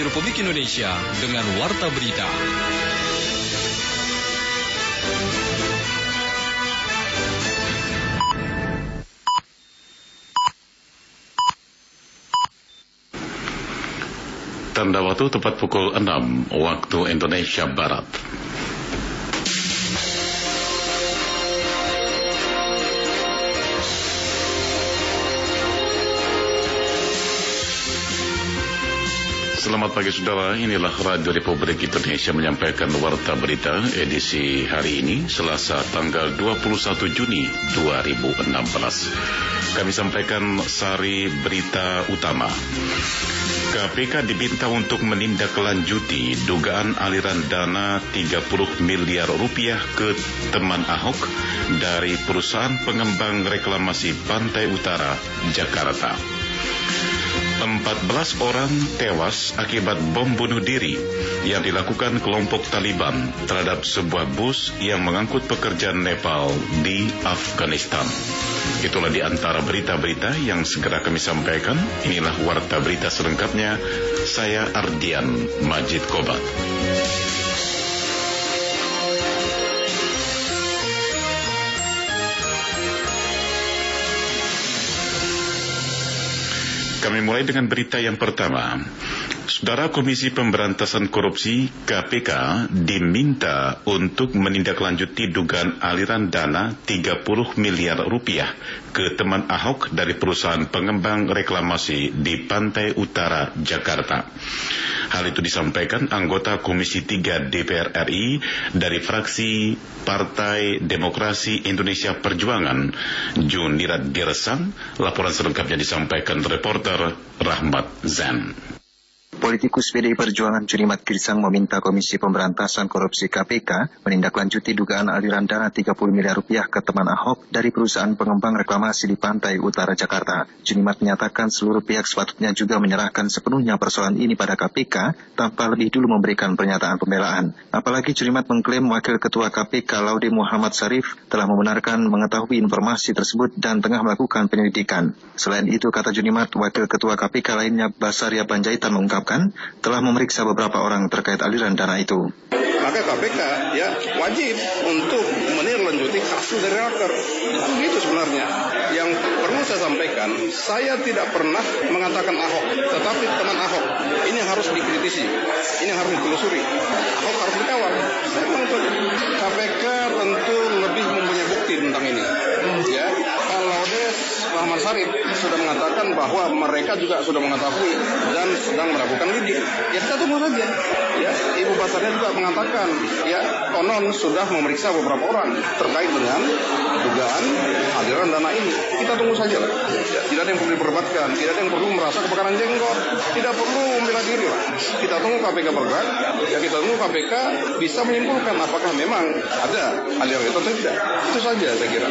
Radio Republik Indonesia dengan Warta Berita. Tanda waktu tepat pukul 6 waktu Indonesia Barat. Selamat pagi saudara, inilah Radio Republik Indonesia menyampaikan Warta Berita edisi hari ini, Selasa tanggal 21 Juni 2016. Kami sampaikan sari berita utama. KPK diminta untuk menindaklanjuti dugaan aliran dana 30 miliar rupiah ke teman Ahok dari perusahaan pengembang reklamasi Pantai Utara, Jakarta. 14 orang tewas akibat bom bunuh diri yang dilakukan kelompok Taliban terhadap sebuah bus yang mengangkut pekerja Nepal di Afghanistan. Itulah di antara berita-berita yang segera kami sampaikan. Inilah Warta Berita selengkapnya. Saya Ardian Majid Kobat. Kami mulai dengan berita yang pertama. Saudara Komisi Pemberantasan Korupsi KPK diminta untuk menindaklanjuti dugaan aliran dana 30 miliar rupiah ke teman Ahok dari perusahaan pengembang reklamasi di Pantai Utara, Jakarta. Hal itu disampaikan anggota Komisi 3 DPR RI dari fraksi Partai Demokrasi Indonesia Perjuangan, Junirat Girsang. Laporan selengkapnya disampaikan reporter Rahmat Zan. Politikus PDI Perjuangan Junimat Girsang meminta Komisi Pemberantasan Korupsi KPK menindaklanjuti dugaan aliran dana 30 miliar rupiah ke teman Ahok dari perusahaan pengembang reklamasi di Pantai Utara, Jakarta. Junimat menyatakan seluruh pihak sepatutnya juga menyerahkan sepenuhnya persoalan ini pada KPK tanpa lebih dulu memberikan pernyataan pembelaan. Apalagi Junimat mengklaim Wakil Ketua KPK Laude Muhammad Syarif telah membenarkan mengetahui informasi tersebut dan tengah melakukan penyelidikan. Selain itu, kata Junimat, Wakil Ketua KPK lainnya Basaria Panjaitan mengungkapkan telah memeriksa beberapa orang terkait aliran dana itu. Maka KPK wajib untuk menindaklanjuti kasus dari Raker. Itu gitu sebenarnya. Yang perlu saya sampaikan, saya tidak pernah mengatakan Ahok, tetapi teman Ahok. Ini harus dikritisi, ini harus ditelusuri. Ahok harus dikawal. Saya bilang KPK tentu lebih mempunyai bukti tentang ini. Ya, kalau Rahman Syarif sudah mengatakan bahwa mereka juga sudah mengetahui dan sedang melakukan lidik. Ya kita tunggu saja. Ya, Ibu Basarnya juga mengatakan, ya konon sudah memeriksa beberapa orang terkait dengan dugaan aliran dana ini. Kita tunggu saja. Ya, tidak ada yang perlu diperdebatkan, tidak ada yang perlu merasa kebakaran jenggot, tidak perlu membela diri. Kita tunggu KPK bergerak. Ya, kita tunggu KPK bisa menyimpulkan apakah memang ada aliran itu atau tidak. Itu saja saya kira.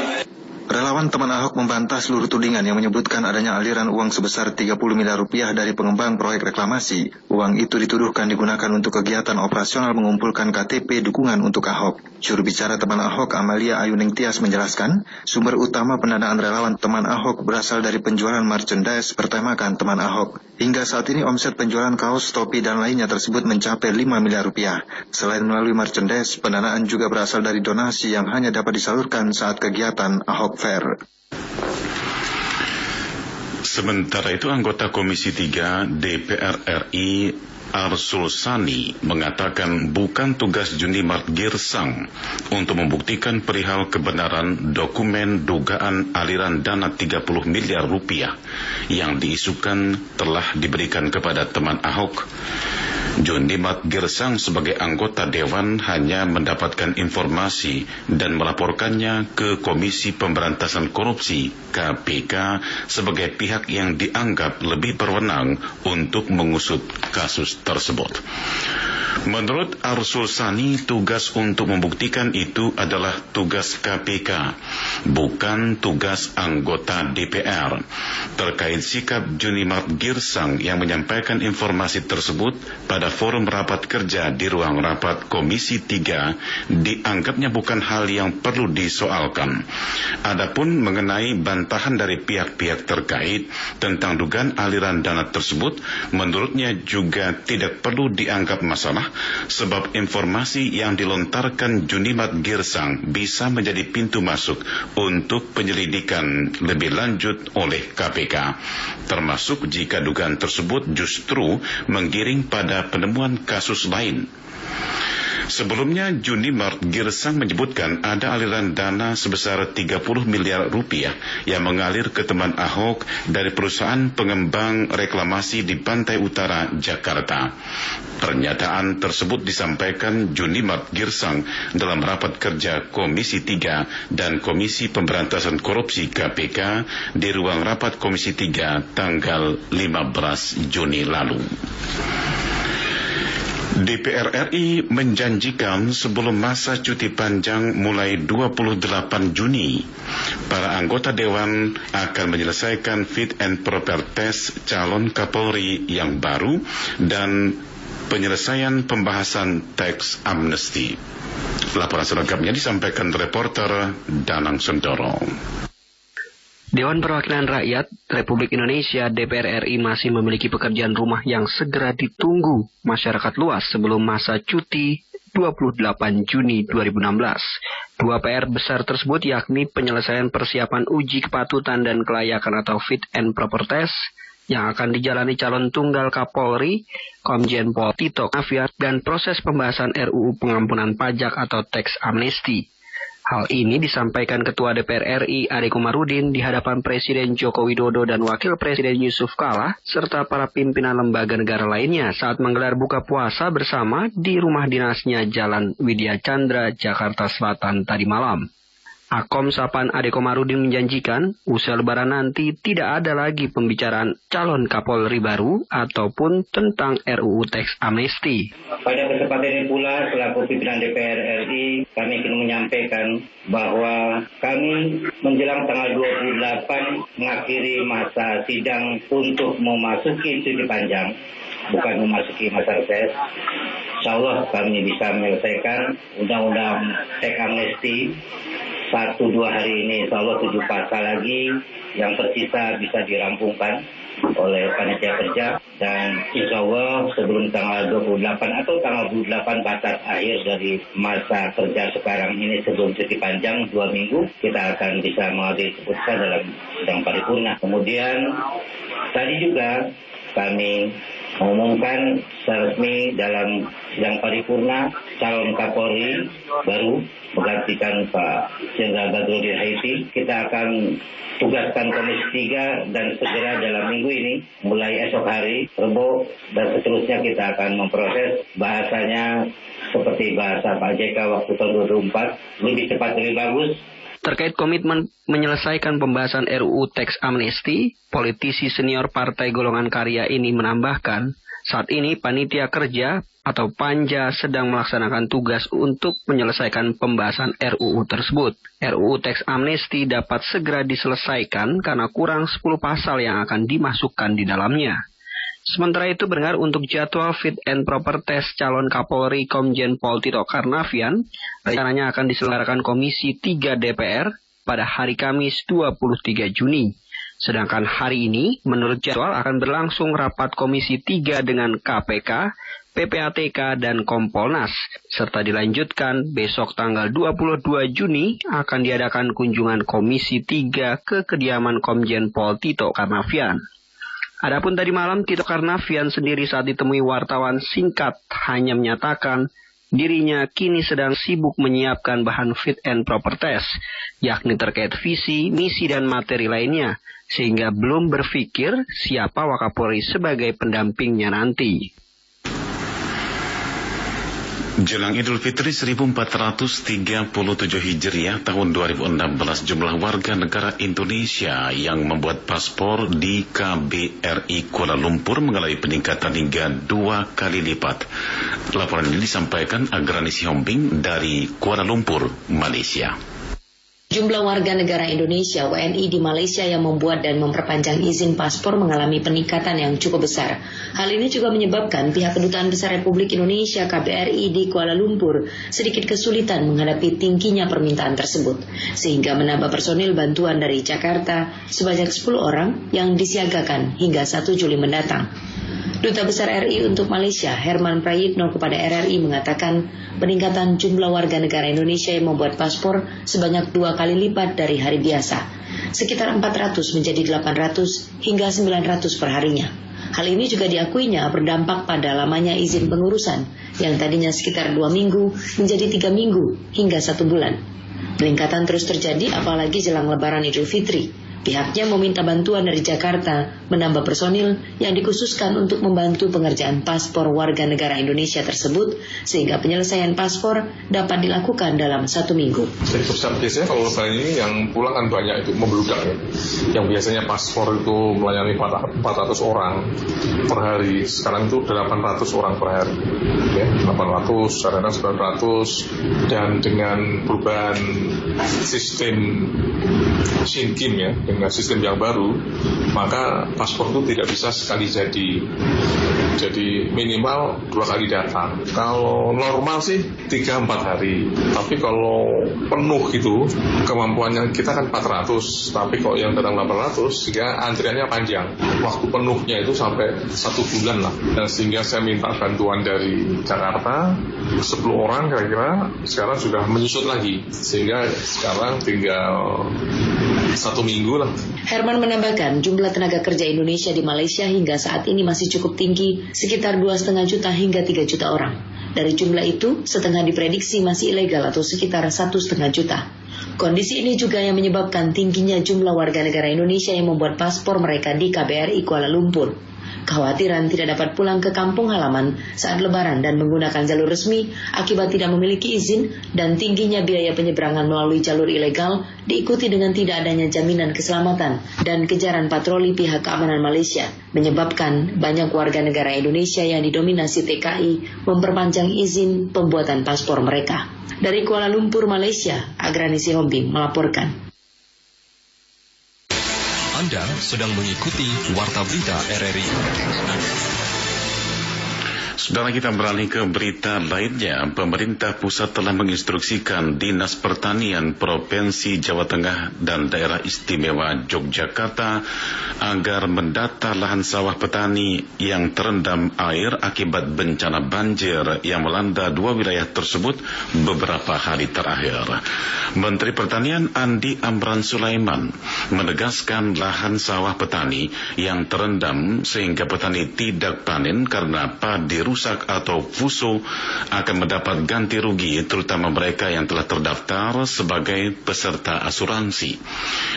Relawan teman Ahok membantah seluruh tudingan yang menyebutkan adanya aliran uang sebesar 30 miliar rupiah dari pengembang proyek reklamasi. Uang itu dituduhkan digunakan untuk kegiatan operasional mengumpulkan KTP dukungan untuk Ahok. Juru bicara teman Ahok, Amalia Ayuning Tias, menjelaskan, sumber utama pendanaan relawan teman Ahok berasal dari penjualan merchandise bertemakan teman Ahok. Hingga saat ini omset penjualan kaos, topi, dan lainnya tersebut mencapai 5 miliar rupiah. Selain melalui merchandise, pendanaan juga berasal dari donasi yang hanya dapat disalurkan saat kegiatan Ahok Fair. Sementara itu, anggota Komisi 3 DPR RI Arsul Sani mengatakan bukan tugas Junimat Girsang untuk membuktikan perihal kebenaran dokumen dugaan aliran dana 30 miliar rupiah yang diisukan telah diberikan kepada teman Ahok. Junimat Girsang sebagai anggota Dewan hanya mendapatkan informasi dan melaporkannya ke Komisi Pemberantasan Korupsi KPK sebagai pihak yang dianggap lebih berwenang untuk mengusut kasus tersebut. Menurut Arsul Sani, tugas untuk membuktikan itu adalah tugas KPK, bukan tugas anggota DPR. Terkait sikap Junimat Girsang yang menyampaikan informasi tersebut pada pada forum rapat kerja di ruang rapat Komisi 3 dianggapnya bukan hal yang perlu disoalkan. Adapun mengenai bantahan dari pihak-pihak terkait tentang dugaan aliran dana tersebut, menurutnya juga tidak perlu dianggap masalah sebab informasi yang dilontarkan Junimat Girsang bisa menjadi pintu masuk untuk penyelidikan lebih lanjut oleh KPK, termasuk jika dugaan tersebut justru menggiring pada penemuan kasus lain. Sebelumnya, Junimat Girsang menyebutkan ada aliran dana sebesar 30 miliar rupiah yang mengalir ke teman Ahok dari perusahaan pengembang reklamasi di Pantai Utara, Jakarta. Pernyataan tersebut disampaikan Junimat Girsang dalam rapat kerja Komisi 3 dan Komisi Pemberantasan Korupsi KPK di ruang rapat Komisi 3 tanggal 15 Juni lalu. DPR RI menjanjikan sebelum masa cuti panjang mulai 28 Juni, para anggota Dewan akan menyelesaikan fit and proper test calon Kapolri yang baru dan penyelesaian pembahasan teks amnesti. Laporan selengkapnya disampaikan reporter Danang Sentoro. Dewan Perwakilan Rakyat Republik Indonesia DPR RI masih memiliki pekerjaan rumah yang segera ditunggu masyarakat luas sebelum masa cuti 28 Juni 2016. Dua PR besar tersebut yakni penyelesaian persiapan uji kepatutan dan kelayakan atau fit and proper test yang akan dijalani calon tunggal Kapolri, Komjen Pol Tito Karnavian, dan proses pembahasan RUU pengampunan pajak atau teks amnesti. Hal ini disampaikan Ketua DPR RI Ade Komarudin di hadapan Presiden Joko Widodo dan Wakil Presiden Yusuf Kala serta para pimpinan lembaga negara lainnya saat menggelar buka puasa bersama di rumah dinasnya Jalan Widya Chandra, Jakarta Selatan tadi malam. Akom Sapan Ade Komarudin menjanjikan usai Lebaran nanti tidak ada lagi pembicaraan calon Kapolri baru ataupun tentang RUU teks amnesti. Pada kesempatan ini pula selaku pimpinan DPR RI kami ingin menyampaikan bahwa kami menjelang tanggal 28 mengakhiri masa sidang untuk memasuki cuti panjang, bukan memasuki masa reses. Insyaallah kami bisa menyelesaikan undang-undang teks amnesti 1-2 hari ini, insyaallah 7 pasal lagi yang tersisa bisa dirampungkan oleh panitia kerja, dan insyaallah sebelum tanggal 28 atau tanggal 28 batas akhir dari masa kerja sekarang ini sebelum cuti panjang 2 minggu kita akan bisa mengambil keputusan dalam sidang paripurna. Kemudian tadi juga kami mengumumkan secara resmi dalam sidang paripurna calon Kapolri baru menggantikan Pak Jenderal Badrodin Haiti. Kita akan tugaskan Komisi 3 dan segera dalam minggu ini, mulai esok hari, Rebo, dan seterusnya kita akan memproses bahasanya seperti bahasa Pak JK waktu tahun 2004, lebih cepat lebih bagus. Terkait komitmen menyelesaikan pembahasan RUU teks amnesti, politisi senior Partai Golongan Karya ini menambahkan, saat ini panitia kerja atau Panja sedang melaksanakan tugas untuk menyelesaikan pembahasan RUU tersebut. RUU teks amnesti dapat segera diselesaikan karena kurang 10 pasal yang akan dimasukkan di dalamnya. Sementara itu berdengar untuk jadwal fit and proper test calon Kapolri Komjen Pol Tito Karnavian, rencananya akan diselenggarakan Komisi 3 DPR pada hari Kamis 23 Juni. Sedangkan hari ini, menurut jadwal akan berlangsung rapat Komisi 3 dengan KPK, PPATK, dan Kompolnas, serta dilanjutkan besok tanggal 22 Juni akan diadakan kunjungan Komisi 3 ke kediaman Komjen Pol Tito Karnavian. Adapun tadi malam Tito Karnavian sendiri saat ditemui wartawan singkat hanya menyatakan dirinya kini sedang sibuk menyiapkan bahan fit and proper test, yakni terkait visi, misi, dan materi lainnya, sehingga belum berpikir siapa Wakapolri sebagai pendampingnya nanti. Jelang Idul Fitri 1437 Hijriah tahun 2016, jumlah warga negara Indonesia yang membuat paspor di KBRI Kuala Lumpur mengalami peningkatan hingga 2 kali lipat. Laporan ini disampaikan Agrani Sihombing dari Kuala Lumpur, Malaysia. Jumlah warga negara Indonesia (WNI) di Malaysia yang membuat dan memperpanjang izin paspor mengalami peningkatan yang cukup besar. Hal ini juga menyebabkan pihak Kedutaan Besar Republik Indonesia (KBRI) di Kuala Lumpur sedikit kesulitan menghadapi tingginya permintaan tersebut, sehingga menambah personil bantuan dari Jakarta sebanyak 10 orang yang disiagakan hingga 1 Juli mendatang. Duta Besar RI untuk Malaysia, Herman Prayitno, kepada RRI mengatakan peningkatan jumlah warga negara Indonesia yang membuat paspor sebanyak 2 kali lipat dari hari biasa, sekitar 400 menjadi 800 hingga 900 per harinya. Hal ini juga diakuinya berdampak pada lamanya izin pengurusan yang tadinya sekitar 2 minggu menjadi 3 minggu hingga 1 bulan. Peningkatan terus terjadi apalagi jelang Lebaran Idul Fitri. Pihaknya meminta bantuan dari Jakarta menambah personil yang dikhususkan untuk membantu pengerjaan paspor warga negara Indonesia tersebut sehingga penyelesaian paspor dapat dilakukan dalam 1 minggu. Biasanya kalau lebaran ini yang pulang kan banyak, itu membludak ya. Yang biasanya paspor itu melayani 400 orang per hari, sekarang itu 800 orang per hari. Ya, 800, kadang 900, dan dengan perubahan sistem SINKIM ya, dengan sistem yang baru, maka paspor itu tidak bisa sekali jadi minimal 2 kali datang. Kalau normal sih 3-4 hari, tapi kalau penuh gitu kemampuannya kita kan 400, tapi kalau yang datang 800 sehingga antriannya panjang, waktu penuhnya itu sampai 1 bulan lah. Dan sehingga saya minta bantuan dari Jakarta 10 orang kira-kira, sekarang sudah menyusut lagi sehingga sekarang tinggal 1 minggu lah. Herman menambahkan jumlah tenaga kerja Indonesia di Malaysia hingga saat ini masih cukup tinggi, sekitar 2,5 juta hingga 3 juta orang. Dari jumlah itu, setengah diprediksi masih ilegal atau sekitar 1,5 juta. Kondisi ini juga yang menyebabkan tingginya jumlah warga negara Indonesia yang membuat paspor mereka di KBRI Kuala Lumpur. Kekhawatiran tidak dapat pulang ke kampung halaman saat Lebaran dan menggunakan jalur resmi akibat tidak memiliki izin dan tingginya biaya penyeberangan melalui jalur ilegal diikuti dengan tidak adanya jaminan keselamatan dan kejaran patroli pihak keamanan Malaysia, menyebabkan banyak warga negara Indonesia yang didominasi TKI memperpanjang izin pembuatan paspor mereka. Dari Kuala Lumpur, Malaysia, Agrani Sihombing melaporkan. Anda sedang mengikuti Warta Berita RRI. Saudara, kita beralih ke berita lainnya. Pemerintah pusat telah menginstruksikan Dinas Pertanian Provinsi Jawa Tengah dan Daerah Istimewa Yogyakarta agar mendata lahan sawah petani yang terendam air akibat bencana banjir yang melanda 2 wilayah tersebut beberapa hari terakhir. Menteri Pertanian Andi Amran Sulaiman menegaskan lahan sawah petani yang terendam sehingga petani tidak panen karena padi rusak atau fuso akan mendapat ganti rugi, terutama mereka yang telah terdaftar sebagai peserta asuransi.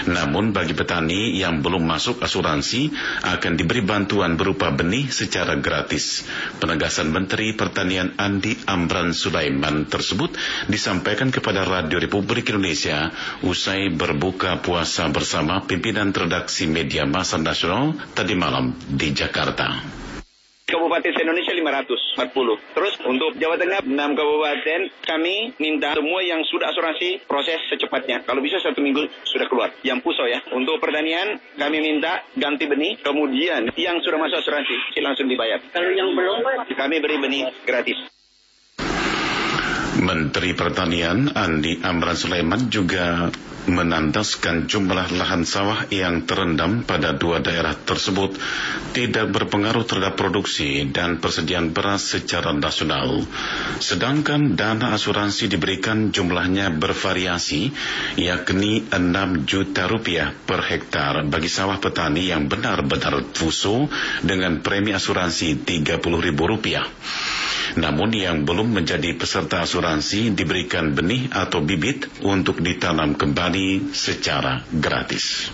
Namun bagi petani yang belum masuk asuransi akan diberi bantuan berupa benih secara gratis. Penegasan Menteri Pertanian Andi Amran Sulaiman tersebut disampaikan kepada Radio Republik Indonesia usai berbuka puasa bersama pimpinan redaksi media massa nasional tadi malam di Jakarta. Kabupaten se-Indonesia 540. Terus untuk Jawa Tengah 6 kabupaten kami minta semua yang sudah asuransi proses secepatnya. Kalau bisa 1 minggu sudah keluar. Yang puso ya. Untuk pertanian kami minta ganti benih. Kemudian yang sudah masuk asuransi langsung dibayar. Kalau yang belum kami beri benih gratis. Menteri Pertanian Andi Amran Sulaiman juga menandaskan jumlah lahan sawah yang terendam pada 2 daerah tersebut tidak berpengaruh terhadap produksi dan persediaan beras secara nasional. Sedangkan dana asuransi diberikan jumlahnya bervariasi, yakni 6 juta rupiah per hektar bagi sawah petani yang benar-benar fuso dengan premi asuransi Rp30.000. Namun yang belum menjadi peserta asuransi diberikan benih atau bibit untuk ditanam kembali secara gratis.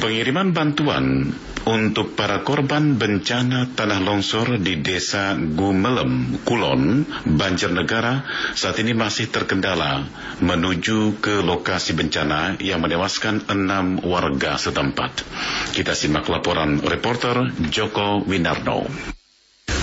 Pengiriman bantuan untuk para korban bencana tanah longsor di Desa Gumelem, Kulon, Banjarnegara saat ini masih terkendala menuju ke lokasi bencana yang menewaskan 6 warga setempat. Kita simak laporan reporter Joko Winarno.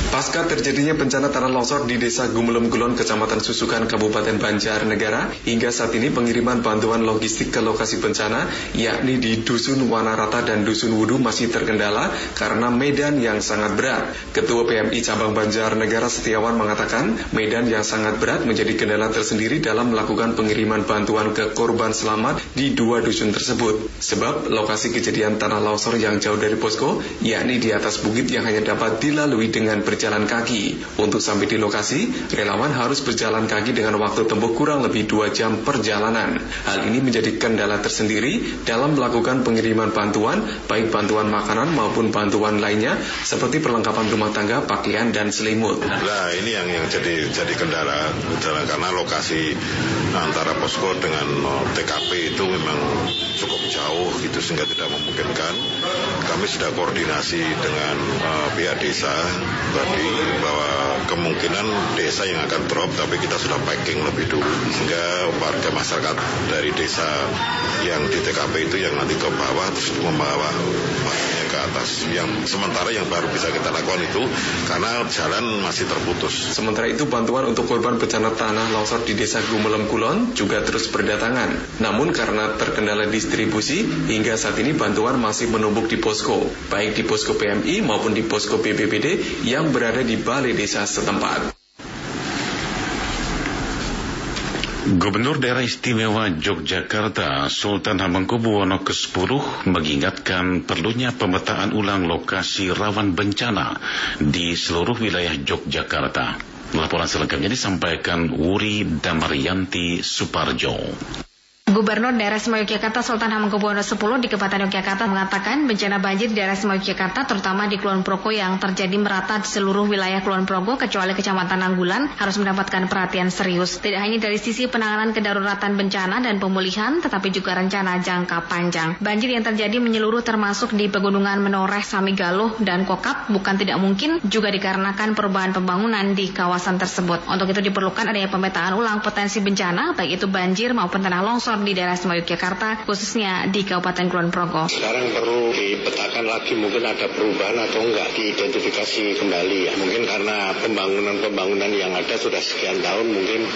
Pasca Pasca terjadinya bencana tanah longsor di Desa Gumelem Kulon, Kecamatan Susukan, Kabupaten Banjarnegara, hingga saat ini pengiriman bantuan logistik ke lokasi bencana, yakni di Dusun Wanarata dan Dusun Wudu, masih terkendala karena medan yang sangat berat. Ketua PMI Cabang Banjarnegara Setiawan mengatakan, medan yang sangat berat menjadi kendala tersendiri dalam melakukan pengiriman bantuan ke korban selamat di 2 dusun tersebut. Sebab lokasi kejadian tanah longsor yang jauh dari posko, yakni di atas bukit yang hanya dapat dilalui dengan berjalan kaki. Untuk sampai di lokasi, relawan harus berjalan kaki dengan waktu tempuh kurang lebih 2 jam perjalanan. Hal ini menjadi kendala tersendiri dalam melakukan pengiriman bantuan, baik bantuan makanan maupun bantuan lainnya, seperti perlengkapan rumah tangga, pakaian, dan selimut. Nah, ini yang jadi kendala karena lokasi antara posko dengan TKP itu memang cukup jauh gitu, sehingga tidak memungkinkan. Kami sudah koordinasi dengan pihak desa tadi bahwa kemungkinan desa yang akan drop, tapi kita sudah packing lebih dulu sehingga warga masyarakat dari desa yang di TKP itu yang nanti ke bawah terus membawa makanya ke atas. Yang sementara yang baru bisa kita lakukan itu karena jalan masih terputus. Sementara itu bantuan untuk korban bencana tanah longsor di Desa Gumelem Kulon juga terus berdatangan. Namun karena terkendala distribusi, hingga saat ini bantuan masih menumpuk di posko, baik di posko PMI maupun di posko BPBD yang berada di balai desa setempat. Gubernur Daerah Istimewa Yogyakarta Sultan Hamengkubuwono ke-10 mengingatkan perlunya pemetaan ulang lokasi rawan bencana di seluruh wilayah Yogyakarta. Laporan selengkapnya disampaikan Wuri Damaryanti Suparjo. Gubernur Daerah Istimewa Yogyakarta Sultan Hamengkubuwono X di Kabupaten Yogyakarta mengatakan bencana banjir di Daerah Istimewa Yogyakarta terutama di Kulon Progo yang terjadi merata di seluruh wilayah Kulon Progo kecuali Kecamatan Nanggulan harus mendapatkan perhatian serius. Tidak hanya dari sisi penanganan kedaruratan bencana dan pemulihan, tetapi juga rencana jangka panjang. Banjir yang terjadi menyeluruh termasuk di Pegunungan Menoreh, Samigaloh, dan Kokap bukan tidak mungkin juga dikarenakan perubahan pembangunan di kawasan tersebut. Untuk itu diperlukan adanya pemetaan ulang potensi bencana baik itu banjir maupun tanah longsor di Daerah Istimewa Yogyakarta, khususnya di Kabupaten Kulon Progo. Sekarang perlu dipetakan lagi, mungkin ada perubahan atau enggak, diidentifikasi kembali ya. Mungkin karena pembangunan yang ada sudah sekian tahun, mungkin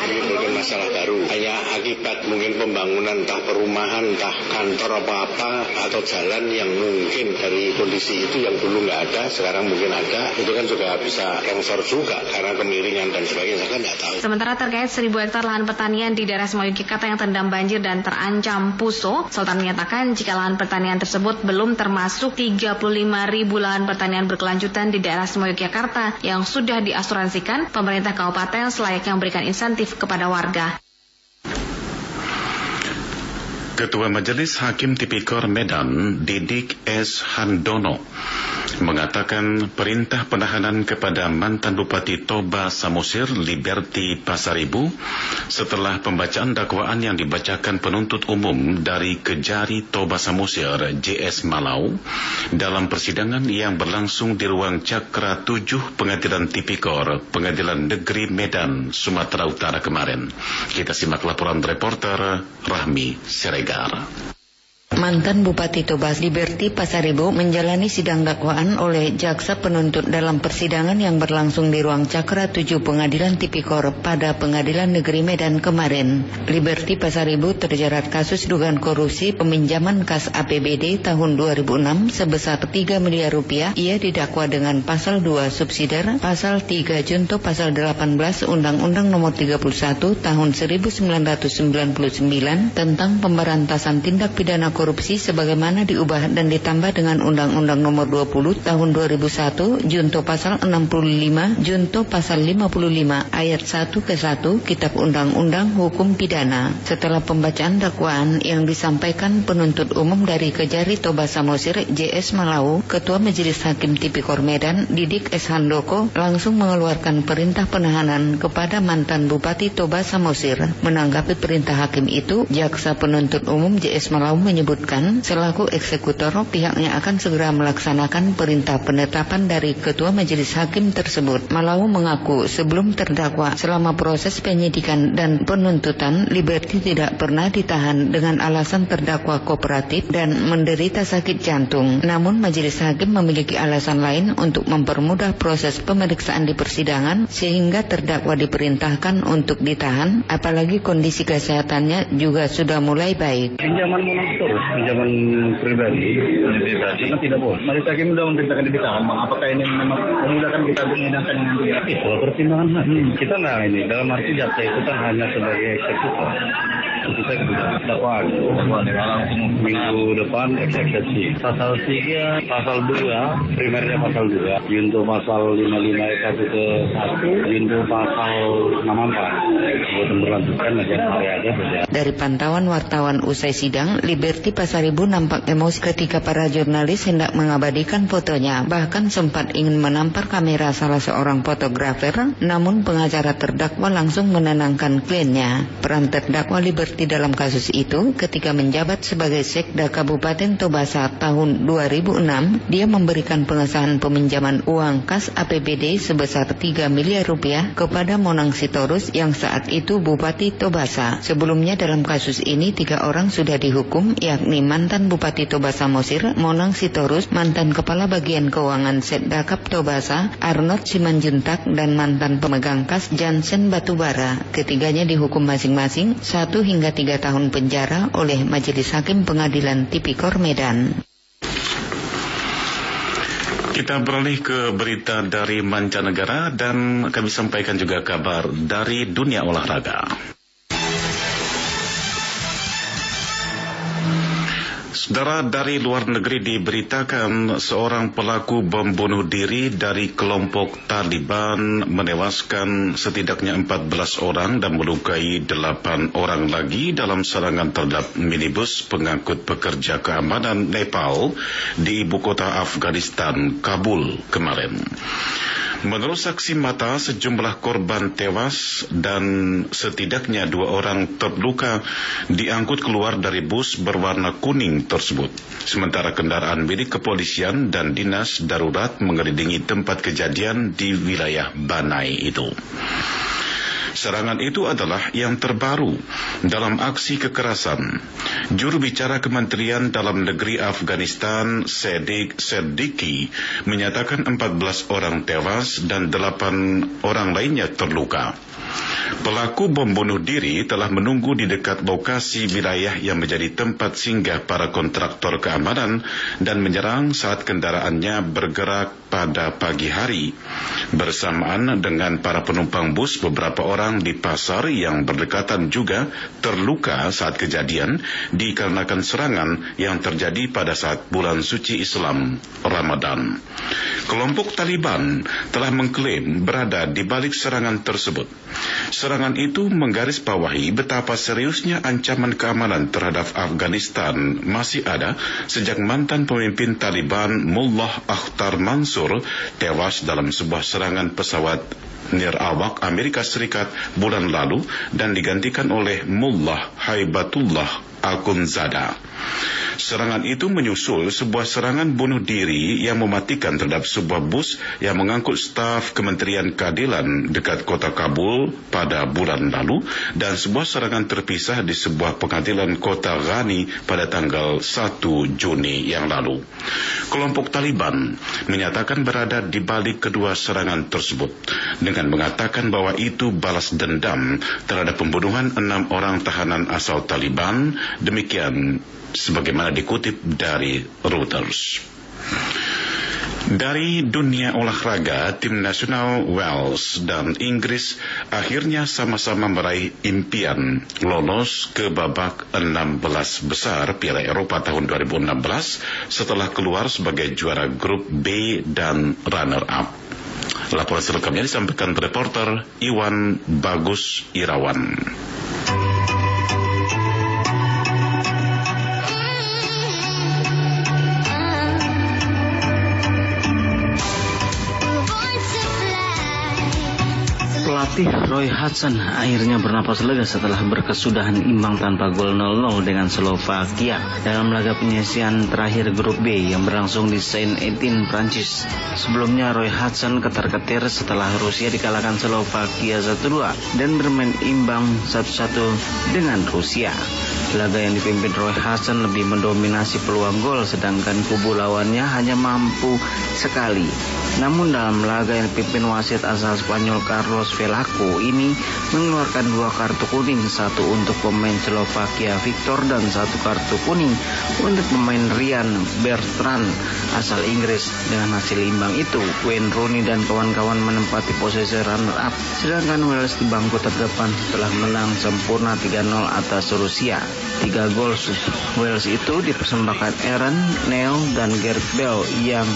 masalah baru. Hanya akibat mungkin pembangunan entah perumahan, entah kantor apa-apa, atau jalan yang mungkin dari kondisi itu yang dulu nggak ada, sekarang mungkin ada. Itu kan juga bisa longsor juga karena kemiringan dan sebagainya, saya kan nggak tahu. Sementara terkait 1.000 hektar lahan pertanian di Daerah Istimewa Yogyakarta yang terendam banjir dan terancam puso, Sultan menyatakan jika lahan pertanian tersebut belum termasuk 35.000 lahan pertanian berkelanjutan di Daerah Istimewa Yogyakarta yang sudah diasuransikan, pemerintah kabupaten selayaknya memberikan insentif kepada warga. Ketua Majelis Hakim Tipikor Medan, Didik S. Handono, mengatakan perintah penahanan kepada mantan Bupati Toba Samosir Liberty Pasaribu setelah pembacaan dakwaan yang dibacakan penuntut umum dari Kejari Toba Samosir JS Malau dalam persidangan yang berlangsung di ruang Cakra 7 Pengadilan Tipikor Pengadilan Negeri Medan, Sumatera Utara kemarin. Kita simak laporan reporter Rahmi Siregar. Mantan Bupati Toba Liberty Pasaribu menjalani sidang dakwaan oleh jaksa penuntut dalam persidangan yang berlangsung di ruang Cakra 7 Pengadilan Tipikor pada Pengadilan Negeri Medan kemarin. Liberty Pasaribu terjerat kasus dugaan korupsi peminjaman kas APBD tahun 2006 sebesar 3 miliar rupiah. Ia didakwa dengan pasal 2 subsidiar, pasal 3 junto pasal 18 Undang-Undang Nomor 31 tahun 1999 tentang pemberantasan tindak pidana korupsi sebagaimana diubah dan ditambah dengan Undang-Undang Nomor 20 Tahun 2001 junto pasal 65 junto pasal 55 ayat 1 ke 1 Kitab Undang-Undang Hukum Pidana. Setelah pembacaan dakwaan yang disampaikan penuntut umum dari Kejari Toba Samosir JS Malau, Ketua Majelis Hakim Tipikor Medan Didik S. Handoko langsung mengeluarkan perintah penahanan kepada mantan Bupati Toba Samosir. Menanggapi perintah hakim itu, jaksa penuntut umum JS Malau menyebutkan menyebutkan selaku eksekutor pihaknya akan segera melaksanakan perintah penetapan dari Ketua Majelis Hakim tersebut. Malau mengaku sebelum terdakwa selama proses penyidikan dan penuntutan, Liberty tidak pernah ditahan dengan alasan terdakwa kooperatif dan menderita sakit jantung. Namun Majelis Hakim memiliki alasan lain untuk mempermudah proses pemeriksaan di persidangan sehingga terdakwa diperintahkan untuk ditahan, apalagi kondisi kesehatannya juga sudah mulai baik. Pinjaman terus, pinjaman pribadi kan tidak boleh. Majelis Hakim sudah memerintahkan ditahan. Apakah ini memang memudahkan kita untuk menggunakan dengan tidak? Itu pertimbangan hakim. Kita nggak ini dalam arti jaksa itu kan hanya sebagai eksekutor. Kita dakwaan langsung minggu depan eksekusi. Pasal 3, pasal 2, primernya pasal 2, junto pasal 55 ayat 1 ke 1, junto pasal 64. Buat berlanjutkan aja hari aja. Dari pantauan wartawan usai sidang, Liberty Pasaribu nampak emosi ketika para jurnalis hendak mengabadikan fotonya, bahkan sempat ingin menampar kamera salah seorang fotografer, namun pengacara terdakwa langsung menenangkan kliennya. Peran terdakwa Liberty dalam kasus itu ketika menjabat sebagai Sekda Kabupaten Tobasa tahun 2006, dia memberikan pengesahan peminjaman uang kas APBD sebesar 3 miliar rupiah kepada Monang Sitorus yang saat itu Bupati Tobasa. Sebelumnya dalam kasus ini 3 orang sudah dihukum, yakni mantan Bupati Tobasa Mosir, Monang Sitorus, mantan Kepala Bagian Keuangan Setdakap Tobasa, Arnold Simanjuntak, dan mantan pemegang kas Jansen Batubara. Ketiganya dihukum masing-masing 1 hingga 3 tahun penjara oleh Majelis Hakim Pengadilan Tipikor Medan. Kita beralih ke berita dari mancanegara dan kami sampaikan juga kabar dari dunia olahraga. Saudara, dari luar negeri diberitakan seorang pelaku bom bunuh diri dari kelompok Taliban menewaskan setidaknya 14 orang dan melukai 8 orang lagi dalam serangan terhadap minibus pengangkut pekerja keamanan Nepal di ibu kota Afghanistan, Kabul kemarin. Menurut saksi mata, sejumlah korban tewas dan setidaknya 2 orang terluka diangkut keluar dari bus berwarna kuning tersebut. Sementara kendaraan milik kepolisian dan dinas darurat mengelilingi tempat kejadian di wilayah Banai itu. Serangan itu adalah yang terbaru dalam aksi kekerasan. Juru bicara Kementerian Dalam Negeri Afghanistan, Seddiqi, menyatakan 14 orang tewas dan 8 orang lainnya terluka. Pelaku bom bunuh diri telah menunggu di dekat lokasi wilayah yang menjadi tempat singgah para kontraktor keamanan dan menyerang saat kendaraannya bergerak pada pagi hari. Bersamaan dengan para penumpang bus, beberapa orang di pasar yang berdekatan juga terluka saat kejadian dikarenakan serangan yang terjadi pada saat bulan suci Islam Ramadan. Kelompok Taliban telah mengklaim berada di balik serangan tersebut. Serangan itu menggarisbawahi betapa seriusnya ancaman keamanan terhadap Afghanistan masih ada sejak mantan pemimpin Taliban Mullah Akhtar Mansur tewas dalam sebuah serangan pesawat nirawak Amerika Serikat bulan lalu dan digantikan oleh Mullah Haibatullah Akhundzada. Serangan itu menyusul sebuah serangan bunuh diri yang mematikan terhadap sebuah bus yang mengangkut staf Kementerian Keadilan dekat kota Kabul pada bulan lalu dan sebuah serangan terpisah di sebuah pengadilan kota Ghani pada tanggal 1 Juni yang lalu. Kelompok Taliban menyatakan berada di balik kedua serangan tersebut dengan mengatakan bahwa itu balas dendam terhadap pembunuhan 6 orang tahanan asal Taliban. Demikian sebagaimana dikutip dari Reuters. Dari dunia olahraga, tim nasional Wales dan Inggris akhirnya sama-sama meraih impian lolos ke babak 16 besar Piala Eropa tahun 2016 setelah keluar sebagai juara grup B dan runner-up. Laporan selengkapnya disampaikan reporter Iwan Bagus Irawan. Pelatih Pelatih Roy Hodgson akhirnya bernapas lega setelah berkesudahan imbang tanpa gol 0-0 dengan Slovakia dalam laga penyisian terakhir grup B yang berlangsung di Saint-Étienne, Prancis. Sebelumnya Roy Hodgson ketar-ketir setelah Rusia dikalahkan Slovakia 1-2 dan bermain imbang 1-1 dengan Rusia. Laga yang dipimpin Roy Hodgson lebih mendominasi peluang gol, sedangkan kubu lawannya hanya mampu sekali. Namun dalam laga yang dipimpin wasit asal Spanyol Carlos Velasco ini mengeluarkan 2 kartu kuning, 1 untuk pemain Slovakia Victor dan 1 kartu kuning untuk pemain Ryan Bertrand asal Inggris. Dengan hasil imbang itu, Wayne Rooney dan kawan-kawan menempati posisi runner-up, sedangkan Wales di bangku terdepan setelah menang sempurna 3-0 atas Rusia. 3 gol Wales itu dipersembahkan Aaron, Neil, dan Gareth Bale yang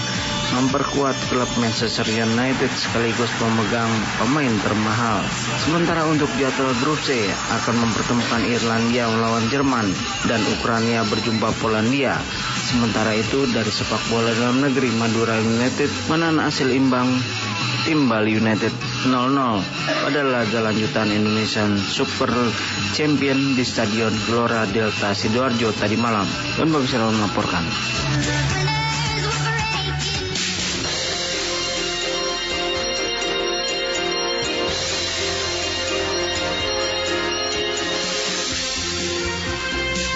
memperkuat klub Manchester United sekaligus pemegang pemain termahal. Sementara untuk jadwal grup C akan mempertemukan Irlandia melawan Jerman dan Ukraina berjumpa Polandia. Sementara itu dari sepak bola dalam negeri, Madura United menahan hasil imbang tim Bali United 0-0 pada laga lanjutan Indonesian Super Champion di Stadion Gelora Delta Sidoarjo tadi malam. Dan Bagi Sirawan melaporkan.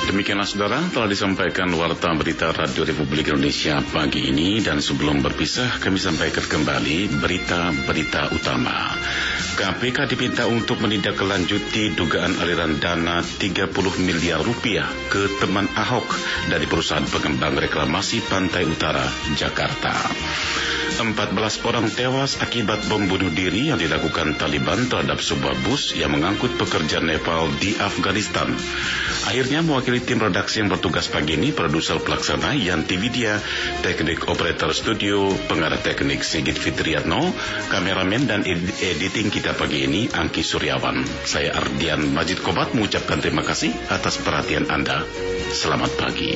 Demikianlah saudara, telah disampaikan Warta Berita Radio Republik Indonesia pagi ini, dan sebelum berpisah kami sampaikan kembali berita-berita utama. KPK diminta untuk menindaklanjuti dugaan aliran dana 30 miliar rupiah ke teman Ahok dari perusahaan pengembang reklamasi Pantai Utara, Jakarta. 14 orang tewas akibat bom bunuh diri yang dilakukan Taliban terhadap sebuah bus yang mengangkut pekerja Nepal di Afghanistan. Akhirnya mewakili tim redaksi yang bertugas pagi ini, produser pelaksana Yanti Widya, teknik operator studio, pengarah teknik Sigit Fitriatno, kameramen dan editing kita pagi ini Angki Suryawan. Saya Ardian Majid Kobat mengucapkan terima kasih atas perhatian Anda. Selamat pagi.